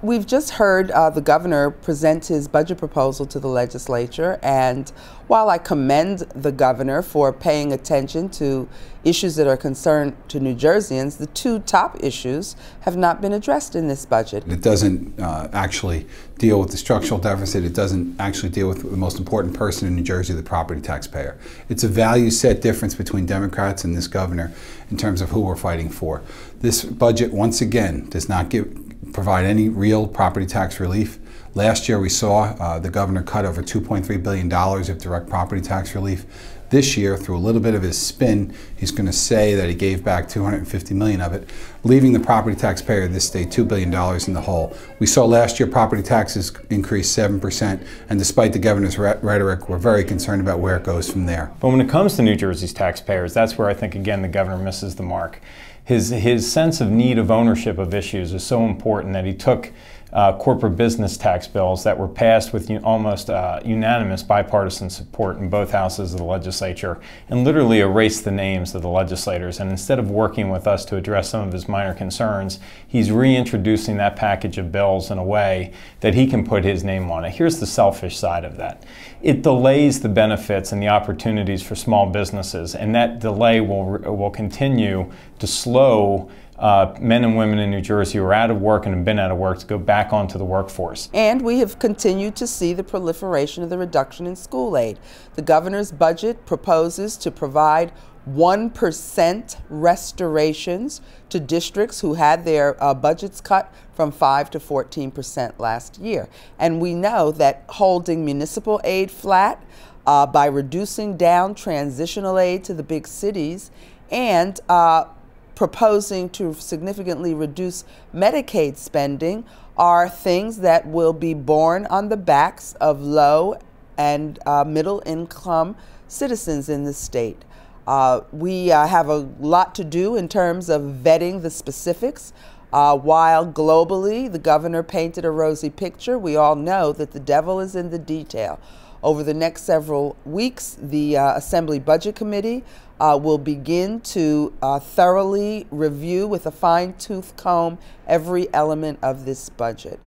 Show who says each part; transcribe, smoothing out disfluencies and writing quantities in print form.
Speaker 1: We've just heard the governor present his budget proposal to the legislature, and while I commend the governor for paying attention to issues that are concerned to New Jerseyans, the two top issues have not been addressed in this budget.
Speaker 2: It doesn't actually deal with the structural deficit. It doesn't actually deal with the most important person in New Jersey, the property taxpayer. It's a value set difference between Democrats and this governor in terms of who we're fighting for. This budget, once again, does not provide any real property tax relief. Last year we saw the governor cut over $2.3 billion of direct property tax relief. This year, through a little bit of his spin, he's going to say that he gave back $250 million of it, leaving the property taxpayer of this state $2 billion in the hole. We saw last year property taxes increase 7%, and despite the governor's rhetoric, we're very concerned about where it goes from there.
Speaker 3: But when it comes to New Jersey's taxpayers, that's where I think, again, the governor misses the mark. His sense of need of ownership of issues is so important that he took corporate business tax bills that were passed with almost unanimous bipartisan support in both houses of the legislature and literally erased the names of the legislators. And instead of working with us to address some of his minor concerns, he's reintroducing that package of bills in a way that he can put his name on it. Here's the selfish side of that. It delays the benefits and the opportunities for small businesses, and that delay will continue to slow men and women in New Jersey who are out of work and have been out of work to go back onto the workforce.
Speaker 1: And we have continued to see the proliferation of the reduction in school aid. The governor's budget proposes to provide 1% restorations to districts who had their budgets cut from 5 to 14% last year. And we know that holding municipal aid flat by reducing down transitional aid to the big cities and proposing to significantly reduce Medicaid spending are things that will be borne on the backs of low and middle income citizens in the state. We have a lot to do in terms of vetting the specifics. While globally the governor painted a rosy picture, we all know that the devil is in the detail. Over the next several weeks, the Assembly Budget Committee will begin to thoroughly review with a fine-tooth comb every element of this budget.